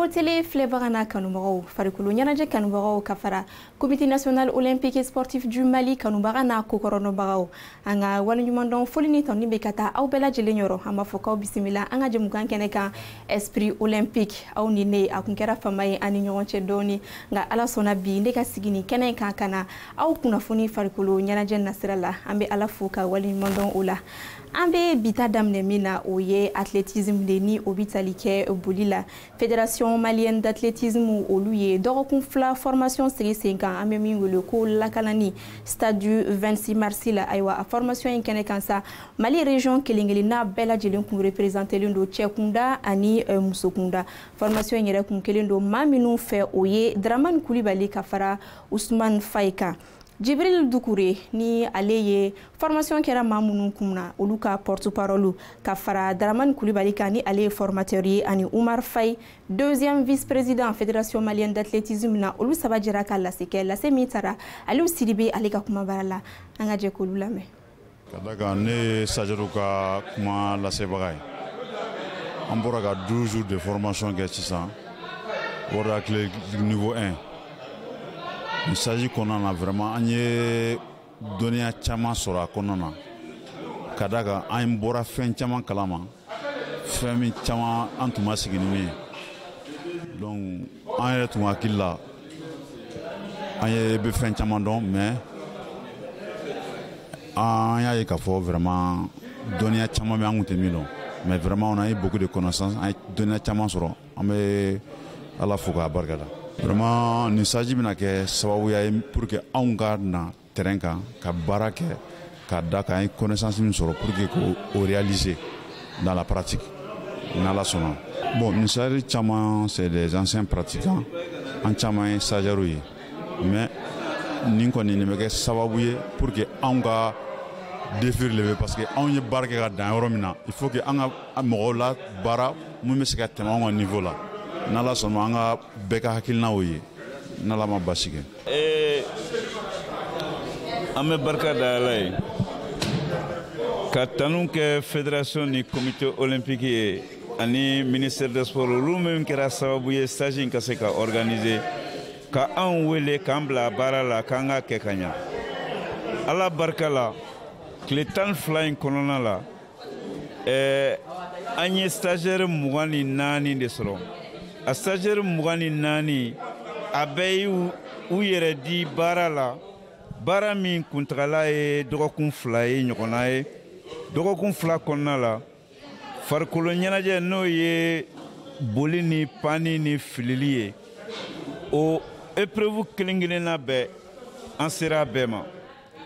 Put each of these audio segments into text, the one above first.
Sahel Télé filɛbagana kanubagaw farikolo ɲɛnajɛ kanubagaw ka fara Comité national olympique et sportif du Mali kanubaga n'a kokɔrɔnɔbagaw an ka waleɲumandɔn foli ni tɔni bɛ ka taa aw bɛɛ lajɛlen yɔrɔ an b'a fɔ k'aw bisimila an ka jɛmukan kɛnɛ kan esprit olympique aw ni ne a kun kɛra fama ye ani ɲɔgɔn cɛ dɔɔni nka ala sɔnna bi ne ka sigi ni kɛnɛ kan ka na aw kunnafoni farikolo ɲɛnajɛ nasira la an bɛ ala fo ka waleɲumandɔn o la an bɛ bita daminɛ min na o ye athlétisme de ni o bɛ tali kɛ boli la fédération malienne d'athlétisme olu ye dɔgɔkun fila formation sigi sen kan an bɛ min wele ko lakalani stade du 26 mars la ayiwa a formation in kɛnɛ kan sa Mali région kelen-kelenna bɛɛ lajɛlen kun représentelen don cɛ kunda ani muso kunda formation in yɛrɛ kun kelen don maa minnu fɛ o ye Dramane Coulibaly ka fara Ousmane Faye kan Djibril Doucouré ni ale ye formation kɛra maa minnu kunna olu ka porte-parole ka fara Dramane Coulibaly kan ni ale ye formateur ye ani Oumar Faye deuxième vice-président fédération malienne d'athlétisme na olu saba jɛra ka lase kɛ lase min tara Aliou Sidibe ale ka kumabara la an ka jɛ k'olu lamɛn ka da kan ne Sajarou ka kuma lasebaga ye an bɔra ka 12 jours de formation kɛ sisan World Athletic niveau 1 il s'agit kɔnɔna na vraiment an ye dɔnniya caman sɔrɔ a kɔnɔna na ka da kan an bɔra fɛn caman kalama fɛn min caman an tun ma sigi ni min ye donc an yɛrɛ tun hakili la an ye bɛ fɛn caman dɔn mais an y'a ye k'a fɔ vraiment dɔnniya caman bɛ an kun tɛ min dɔn mais vraiment on a eu beaucoup de connaissances an ye dɔnniya caman sɔrɔ an bɛ ala fo k'a barikada vraiment nin saji bɛna kɛ sababuya ye pour que anw ka na terrain kan ka baara kɛ ka da kan ye connaissance min sɔrɔ pour que k'o réaliser dans la pratique n'ala sɔnna bon nin saji caman c'est des anciens pratiquants an caman ye sajarou ye mais nin kɔni nin bɛ kɛ sababu ye pour que anw ka défi relever parce que anw ye baara kɛ ka dan yɔrɔ min na il faut que an ka mɔgɔw la baara mun bɛ se ka tɛmɛ anw ka niveau la n'ala sɔnna an ka bɛɛ ka hakilinaw ye n'ala ma basi kɛ an bɛ barika da ala ye ka tanu kɛ fédération ni comité olympique ye ani ministère des sports olu min kɛra sababu ye stage in ka se ka organiser ka anw wele k'an bila baara la k'an ka kɛ ka ɲa ala barika la tile 12 in kɔnɔna la an ye stagiaire 24 de sɔrɔ a stagiaire 24 a bɛɛ y'u yɛrɛ di baara la baara min kuntagala ye dɔgɔkun 2 ye ɲɔgɔnna ye dɔgɔkun 2 kɔnɔna la farikolo ɲɛnajɛ n'o ye boli ni pani ni filili ye o épreuve kelen-kelenna bɛɛ an sera a bɛɛ ma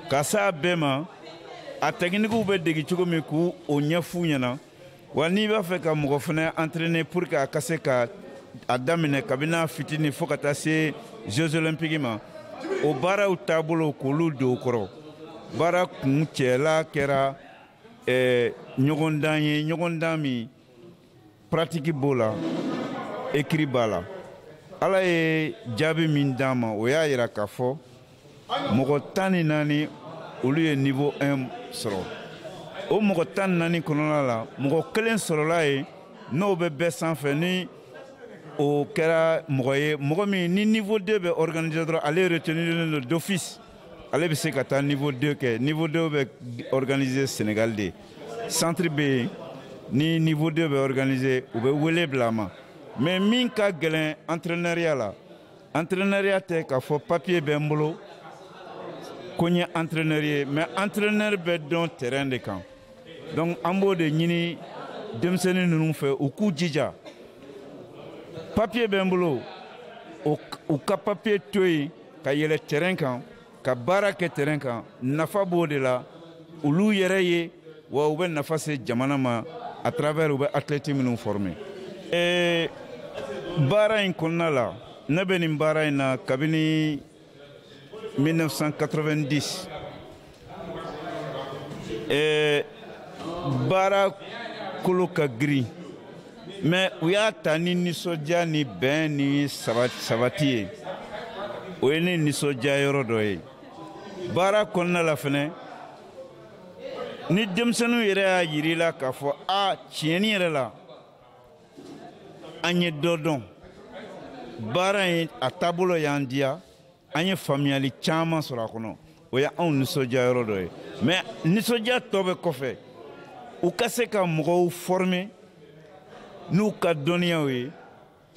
ka se a bɛɛ ma a techniquew bɛ degi cogo min k'u o ɲɛfu ɲɛna wa n'i b'a fɛ ka mɔgɔ fana entraîner pour que a ka se ka a daminɛ kabini fitini fo ka taa se Jeux olympiques ma o baaraw taabolo k'olu don o kɔrɔ baara kun cɛla kɛra ɲɔgɔndan ye ɲɔgɔndan min pratique b'o la écrit b'a la ala ye jaabi min d'an ma o y'a yira k'a fɔ mɔgɔ 14 olu ye niveau 1 sɔrɔ o mɔgɔ 14 kɔnɔna la mɔgɔ kelen sɔrɔla ye n'o bɛ bɛɛ sanfɛ ni o kɛra mɔgɔ ye mɔgɔ min ni niveau 2 bɛ organiser dɔrɔn ale retenu d'office ale bɛ se ka taa niveau 2 kɛ niveau 2 bɛ organiser Sénégal de centre bɛ yen ni niveau 2 bɛ organiser u bɛ wele bila a ma mais min ka gɛlɛn entraîneuriat la entraîneuriat tɛ k'a fɔ papier bɛ n bolo ko n ye entraîneur ye mais entraîneur bɛ dɔn terrain de kan donc an b'o de ɲini denmisɛnnin ninnu fɛ u k'u jija papier bɛ n bolo u ka papier to yen ka yɛlɛ terrain kan ka baara kɛ terrain kan nafa b'o de la olu yɛrɛ ye wa u bɛ nafa se jamana ma à travers u bɛ athlètes minnu former baara in kɔnɔna la ne bɛ nin baara in na kabini 1990 baara kolo ka girin mais u y'a ta ni nisɔndiya ni bɛn ni sabati ye o ye ne nisɔndiya yɔrɔ dɔ ye baara kɔnɔna la fɛnɛ ni denmisɛnninw yɛrɛ y'a yir'i la k'a fɔ a tiɲɛni yɛrɛ la an ye dɔ dɔn baara in a taabolo y'an diya an ye faamuyali caman sɔrɔ a kɔnɔ o ye anw nisɔndiya yɔrɔ dɔ ye mais nisɔndiya tɔ bɛ kɔfɛ u ka se ka mɔgɔw former n'u ka dɔnniyaw ye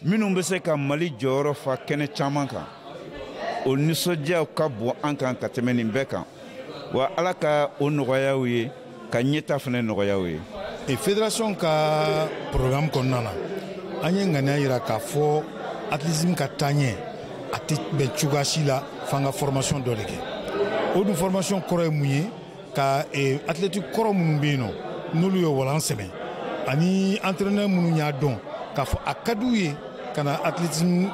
minnu bɛ se ka Mali jɔyɔrɔ fa kɛnɛ caman kan o nisɔndiyaw ka bon an kan ka tɛmɛ nin bɛɛ kan wa Ala ka o nɔgɔya u ye ka ɲɛta fana nɔgɔya u ye. Et fédération ka programme kɔnɔna na an ye ŋaniya yira k'a fɔ athlétisme ka taa ɲɛ a tɛ bɛn cogoya si la f'an ka formation dɔ de kɛ o dun formation kɔrɔ ye mun ye ka athlète kɔrɔ minnu bɛ yen nɔ n'olu ye walan sɛbɛn ani entraîneur minnu y'a dɔn k'a fɔ a ka d'u ye ka na athlétisme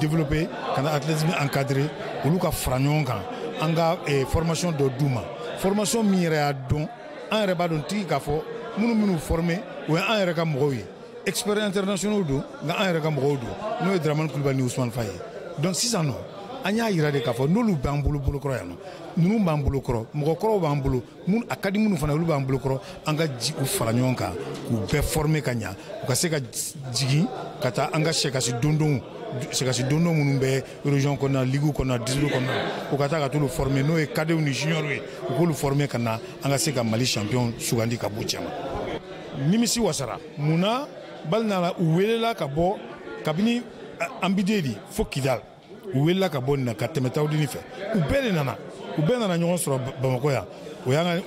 développer ka na athlétisme encadrer olu ka fara ɲɔgɔn kan an ka formation dɔ d'u ma formation min yɛrɛ y'a dɔn an yɛrɛ b'a dɔn tigi k'a fɔ minnu former o ye an yɛrɛ ka mɔgɔw ye experts internationaux don nka an yɛrɛ ka mɔgɔw don n'o ye Dramane Coulibaly ni Ousmane Faye donc sisan nɔ an y'a yira de k'a fɔ n'olu b'an bolo bolokɔrɔ yan nɔ ninnu b'an bolokɔrɔ mɔgɔkɔrɔw b'an bolo a ka di minnu fana olu b'an bolokɔrɔ an ka u fara ɲɔgɔn kan k'u bɛɛ former ka ɲa u ka se ka jigin ka taa an ka sɛkasi dondonw minnu bɛ région kɔnɔna ligue kɔnɔna district kɔnɔna u ka taa ka t'olu former n'o ye cadets ni juniors ye u k'olu former ka na an ka se ka Mali champion sugandi ka bɔ cɛ ma nimisi wasara munna bali nana u welela ka bɔ kabini an bidedi fo Kidal u welela ka bɔ nin na ka tɛmɛ Tawudini fɛ u bɛɛ nana ɲɔgɔn sɔrɔ Bamakɔ yan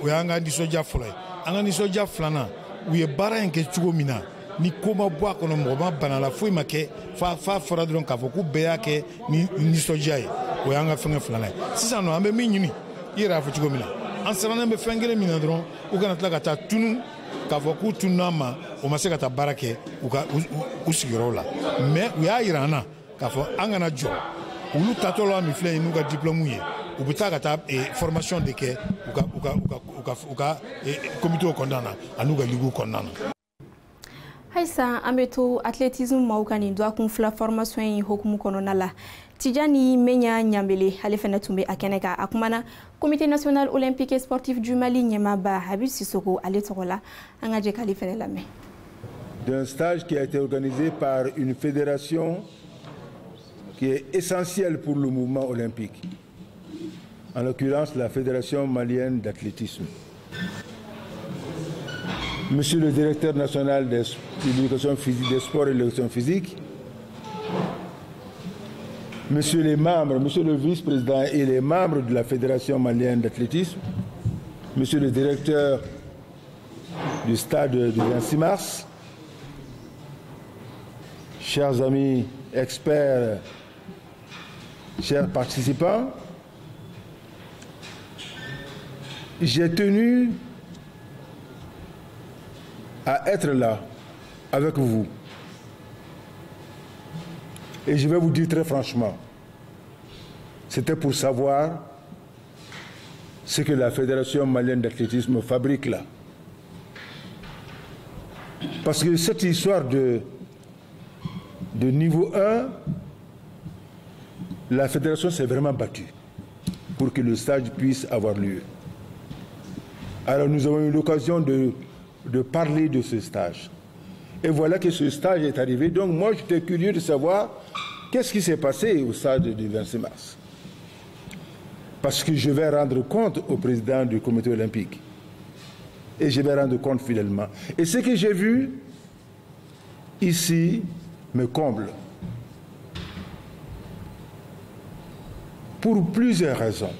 o y'an ka nisɔndiya fɔlɔ ye an ka nisɔndiya filanan u ye baara in kɛ cogo min na ni ko ma bɔ a kɔnɔ mɔgɔ ma bana la foyi ma kɛ fa fɔra dɔrɔn k'a fɔ k'u bɛɛ y'a kɛ ni nisɔndiya ye o y'an ka fɛngɛ filanan ye sisan nɔ an bɛ min ɲini i yɛrɛ y'a fɔ cogo min na an sirannen bɛ fɛn kelen min na dɔrɔn u kana tila ka taa tunu k'a fɔ k'u tunun'an ma o ma se ka taa baara kɛ u sigiyɔrɔw la mais u y'a yira an na k'a fɔ an kana jɔ olu tatɔ la min filɛ n'u ka diplôme ye u bɛ taa ka taa formation de kɛ u ka comité kɔnɔna na ani u ka ligue kɔnɔna na. Aïssa an bɛ to athlétisme maaw ka nin dɔgɔkun fila formation in hokumu kɔnɔna la Tijani Menya Nyambele ale fana tun bɛ a kɛnɛ kan a kumana comité national olympique et sportif du Mali ɲɛmaaba Habib Sissoko ale tɔgɔ la an ka jɛ k'ale fana lamɛn. D'un stage qui a été organisé par une fédération qui est essentielle pour le mouvement olympique, en l'occurrence la Fédération malienne d'athlétisme. Monsieur le directeur national de l'éducation physique, des sports et de l'éducation physique, Monsieur les membres, Monsieur le vice-président et les membres de la Fédération malienne d'athlétisme, Monsieur le directeur du stade du 26 mars, chers amis experts, chers participants, j'ai tenu à être là avec vous. Et je vais vous dire très franchement, c'était pour savoir ce que la Fédération malienne d'athlétisme fabrique là. Parce que cette histoire de niveau 1, la Fédération s'est vraiment battue pour que le stage puisse avoir lieu. Alors nous avons eu l'occasion de parler de ce stage. Et voilà que ce stage est arrivé. Donc moi, j'étais curieux de savoir qu'est-ce qui s'est passé au stade du 26 mars. Parce que je vais rendre compte au président du comité olympique. Et je vais rendre compte fidèlement. Et ce que j'ai vu ici me comble. Pour plusieurs raisons.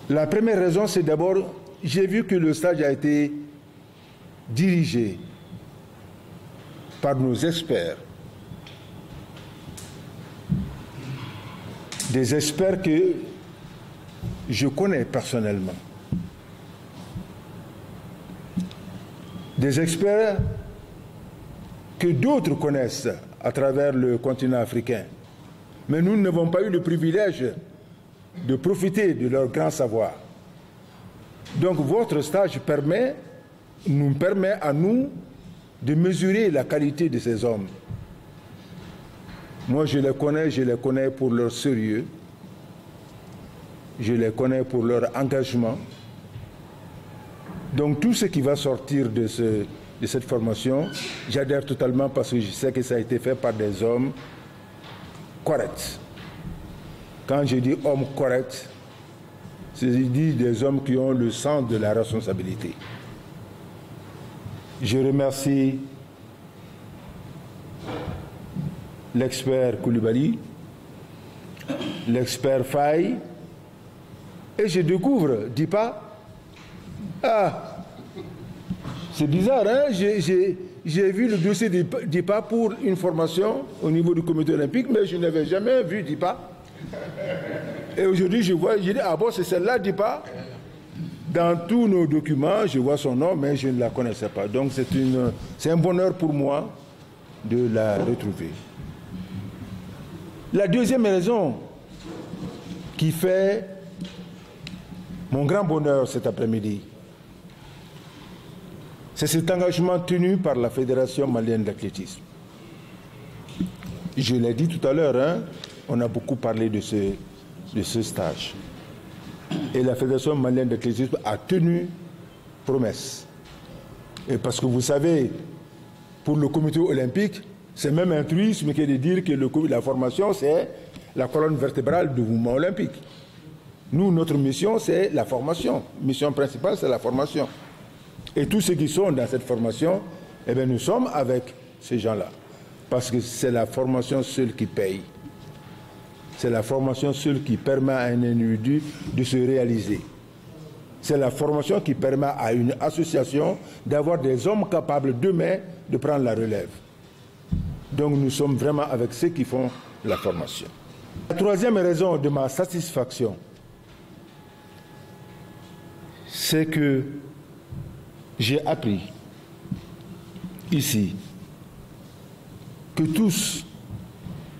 La première raison, c'est d'abord, j'ai vu que le stage a été dirigé par nos experts. Des experts que je connais personnellement. Des experts que d'autres connaissent à travers le continent africain. Mais nous n'avons pas eu le privilège de profiter de leur grand savoir. Donc votre stage nous permet à nous de mesurer la qualité de ces hommes. Moi je les connais pour leur sérieux, je les connais pour leur engagement. Donc tout ce qui va sortir de de cette formation, j'adhère totalement parce que je sais que ça a été fait par des hommes corrects. Quand je dis hommes corrects, c'est dit des hommes qui ont le sens de la responsabilité. Je remercie l'expert Koulibaly, l'expert Faye, et je découvre Dipa. Ah, c'est bizarre, hein? J'ai vu le dossier d'IPA pour une formation au niveau du comité olympique, mais je n'avais jamais vu d'IPA. Et aujourd'hui, je vois, je dis, ah bon, c'est celle-là d'IPA. Dans tous nos documents, je vois son nom, mais je ne la connaissais pas. Donc c'est un bonheur pour moi de la retrouver. La deuxième raison qui fait mon grand bonheur cet après-midi, c'est cet engagement tenu par la Fédération malienne d'athlétisme. Je l'ai dit tout à l'heure, hein, on a beaucoup parlé de ce stage. Et la Fédération malienne d'athlétisme a tenu promesse. Et parce que vous savez, pour le comité olympique, c'est même un truisme que de dire que la formation, c'est la colonne vertébrale du mouvement olympique. Nous, notre mission, c'est la formation. Mission principale, c'est la formation. Et tous ceux qui sont dans cette formation, eh bien, nous sommes avec ces gens-là. Parce que c'est la formation seule qui paye. C'est la formation seule qui permet à un individu de se réaliser. C'est la formation qui permet à une association d'avoir des hommes capables demain de prendre la relève. Donc nous sommes vraiment avec ceux qui font la formation. La troisième raison de ma satisfaction, c'est que j'ai appris ici que tous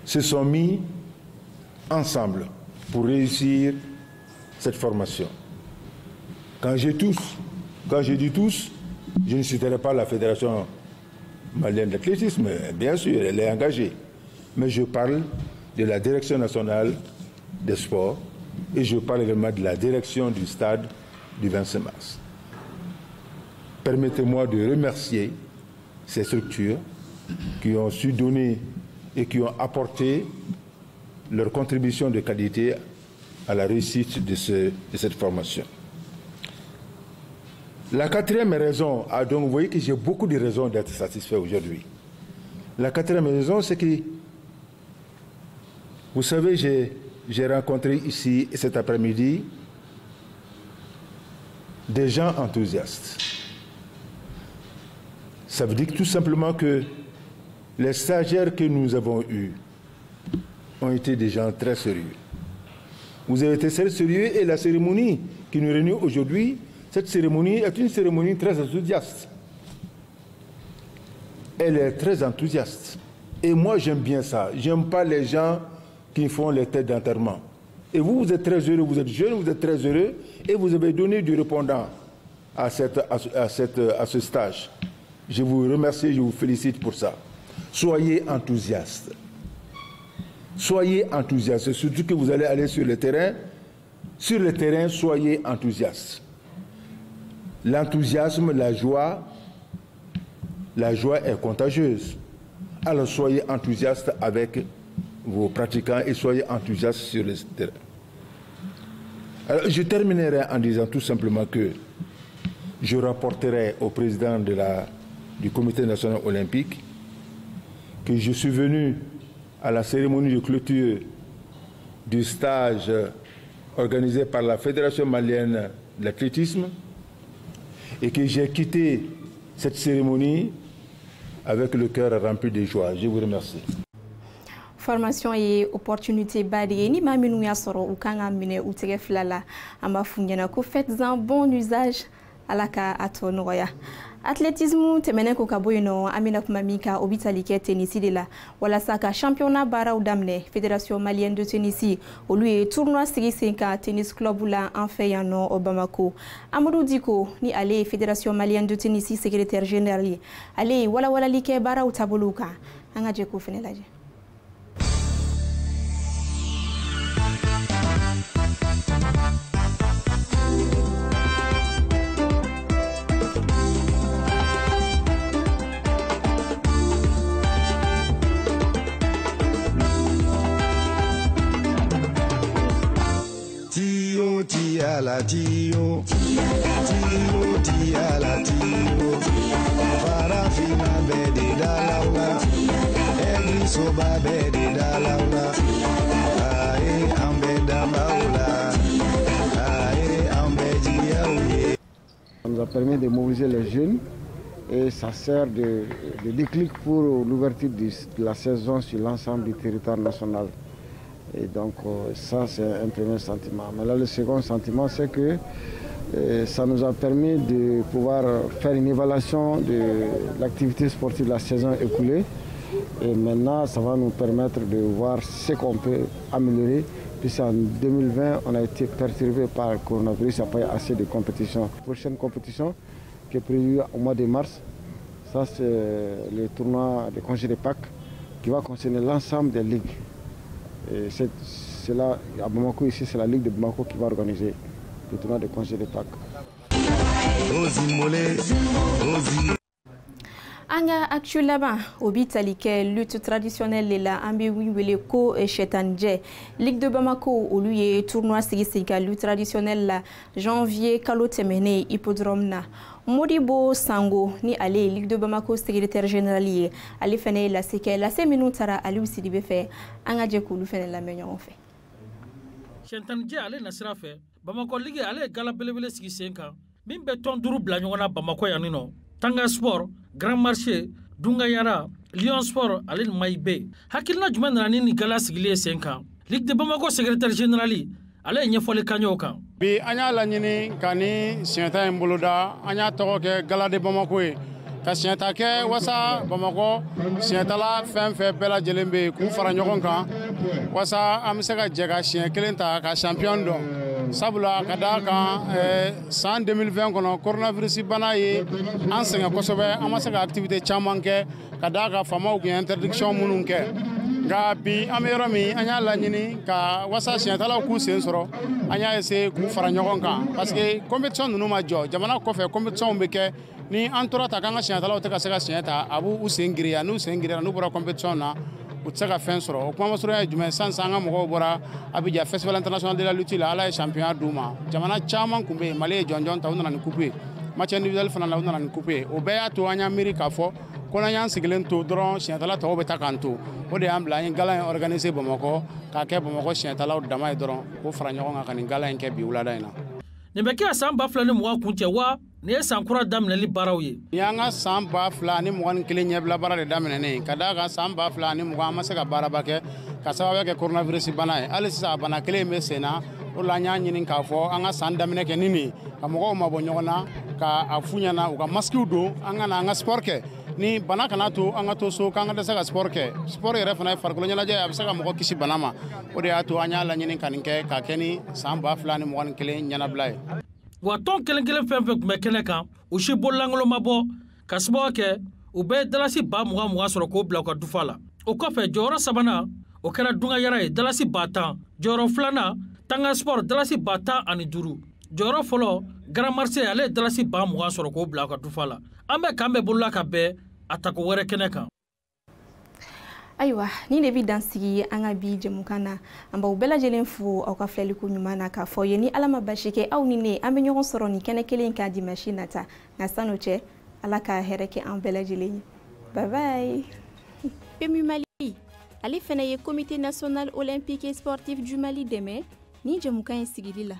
se sont mis ensemble pour réussir cette formation. Quand je dis tous, je ne citerai pas la Fédération malienne d'athlétisme, bien sûr, elle est engagée. Mais je parle de la Direction nationale des sports et je parle également de la direction du stade du 25 mars. Permettez-moi de remercier ces structures qui ont su donner et qui ont apporté leur contribution de qualité à la réussite de cette formation. La quatrième raison, donc vous voyez que j'ai beaucoup de raisons d'être satisfait aujourd'hui. La quatrième raison, c'est que, vous savez, j'ai rencontré ici cet après-midi des gens enthousiastes. Ça veut dire tout simplement que les stagiaires que nous avons eus ont été des gens très sérieux. Vous avez été très sérieux et la cérémonie qui nous réunit aujourd'hui, cette cérémonie est une cérémonie très enthousiaste. Elle est très enthousiaste. Et moi, j'aime bien ça. J'aime pas les gens qui font les têtes d'enterrement. Et vous êtes très heureux, vous êtes jeune, vous êtes très heureux, et vous avez donné du répondant à ce stage. Je vous remercie, je vous félicite pour ça. Soyez enthousiastes. Soyez enthousiastes, surtout que vous allez aller sur le terrain. Sur le terrain, soyez enthousiastes. L'enthousiasme, la joie est contagieuse. Alors soyez enthousiastes avec vos pratiquants et soyez enthousiastes sur le terrain. Alors, je terminerai en disant tout simplement que je rapporterai au président du Comité national olympique que je suis venu à la cérémonie de clôture du stage organisé par la Fédération malienne d'athlétisme et que j'ai quitté cette cérémonie avec le cœur rempli de joie. Je vous remercie. Formation et opportunité badi ni maminu ya soro ukanga mine utege flala amba fungena ko faites-en bon usage alaka atonoya. Athlétisme temene ko kaboyno amina kumamika obitalike tenisi de la wala saka championnat bara udamne Fédération malienne de tennis au lui tournoi Siri 5 tennis club la en feyano au Bamako. Amadou Diko ni ale Fédération malienne de tennis secrétaire général ale wala like bara utabuluka angaje ko fenelaje. Tiala Tio, Tio, Tiala Tio, Farafina Bede Dalaula, Egrisoba Bede Dalaula, Ae Ambeda Maula, Ae Ambedia. Ça nous a permis de mobiliser les jeunes et ça sert de déclic pour l'ouverture de la saison sur l'ensemble du territoire national. Et donc ça c'est un premier sentiment. Mais là le second sentiment c'est que ça nous a permis de pouvoir faire une évaluation de l'activité sportive de la saison écoulée. Et maintenant ça va nous permettre de voir ce qu'on peut améliorer. Puisqu'en 2020 on a été perturbé par le coronavirus, il n'y a pas eu assez de compétitions. La prochaine compétition qui est prévue au mois de mars, ça c'est le tournoi de congé de Pâques qui va concerner l'ensemble des ligues. C'est là, à Bamako, ici, c'est la Ligue de Bamako qui va organiser le tournoi de congé de Pâques. Anga actuellement obitali ke lutte traditionnelle la ambi wele ko chetanje Ligue de Bamako au lieu tournoi sigi lutte traditionnelle la janvier kalo temene hippodrome na Modibo Sango ni ale Ligue de Bamako secrétaire général yi ali fene la sike la seminutara ali usidi be fe anga je ko lu fene la meñon fe chetanje ale nasira fe Bamako Ligue ale gala belebele sigi senka min be ton duru bla ñona Bamako yanino Tanga Sport, Grand Marché, Dunga Yara, Lyon Sport, Alain Maïbe. Hakilna Juman Rani ni gala sigile 5 ans. Ligue de Bamako secrétaire général, Alain Nyefole Kanyoka. Bi anya la nyini kani sienta mboloda anya toke gala de Bamako ka sienta ke wasa Bamako sienta la fenfe bela jelembe ku fara ñokon kan wasa am se ka jega sien kelenta ka champion don. Sabula kadaka san 2020 kono coronavirus bana ye an sɛgɛn kosɛbɛ an ma se ka activité caman kɛ ka da ka famaw kun interdiction minnu kɛ nka bi an bɛ yɔrɔ min an y'a laɲini ka wasa siɲɛtalaw k'u sen sɔrɔ an y'a essayer k'u fara ɲɔgɔn kan parce que compétition ninnu ma jɔ jamana kɔfɛ compétition bɛ kɛ ni an tora ta k'an ka siɲɛtalaw tɛ ka se ka siɲɛ ta a b'u sen giriya n'u sen giriyara n'u bɔra compétition na u tɛ se ka fɛn sɔrɔ o kuma masurunya ye jumɛn sisan an ka mɔgɔw bɔra Abidjan festival international de la lutte la ala ye championnat d'u ma jamana caman kun bɛ yen Mali ye jɔnjɔn ta u nana ni coupe ye match individuel fana la u nana ni coupe ye o bɛɛ y'a to an y'a miiri k'a fɔ ko n'an y'an sigilen to dɔrɔn siɲɛtala tɔw bɛ ta k'an to o de y'an bila an ye gala in organiser Bamakɔ k'a kɛ Bamakɔ siɲɛtalaw dama ye dɔrɔn k'o fara ɲɔgɔn kan ka nin gala in kɛ bi wulada in na. Nin bɛ kɛ san 2020 kun cɛ wa nin ye san kura daminɛli baaraw ye. Nin y'an ka san 2021 ɲɛbila baara de daminɛnen ka d'a kan san 2020 an ma se ka baaraba kɛ ka sababuya kɛ coronavirus bana ye hali sisan a bana kelen bɛ sen na o la an y'a ɲini k'a fɔ an ka san daminɛ kɛ ni nin ka mɔgɔw mabɔ ɲɔgɔn na ka a fu ɲɛna u ka masques don an ka na an ka sport kɛ ni bana kana to an ka to so k'an ka dɛsɛ ka sport kɛ sport yɛrɛ fana ye farikolo ɲɛnajɛ a bɛ se ka mɔgɔ kisi bana ma o de y'a to an y'a laɲini ka nin kɛ ka kɛ ni san 2021 ɲɛnabila ye. Wa tɔn kelen kelen fɛn fɛn kun bɛ kɛnɛ kan u si bololankolon ma bɔ ka sababu kɛ u bɛ dalasi 20,000 sɔrɔ k'o bila u ka dufa la o kɔfɛ jɔyɔrɔ sabanan o kɛra Dunga Yara ye dalasi 10,000 jɔyɔrɔ filanan Tanga Sport dalasi 15,000 jɔyɔrɔ fɔlɔ Grand Marché ale dalasi 20,000 sɔrɔ k'o bila u ka dufa la an bɛ kan bɛ bolola ka bɛn a tako wɛrɛ kɛnɛ kan. Ayiwa ni de bi dansigi an ka bi jɛmukan na an b'aw bɛɛ lajɛlen fo aw ka filɛliko ɲuman na k'a fɔ ye ni Ala ma basi kɛ aw ni ne an bɛ ɲɔgɔn sɔrɔ ni kɛnɛ kelen ka dimanche nata nka sano cɛ Ala ka hɛrɛ kɛ an bɛɛ lajɛlen ye bye bye. PMU Mali ale fana ye comité national olympique et sportif du Mali dɛmɛ ni jɛmukan in sigili la.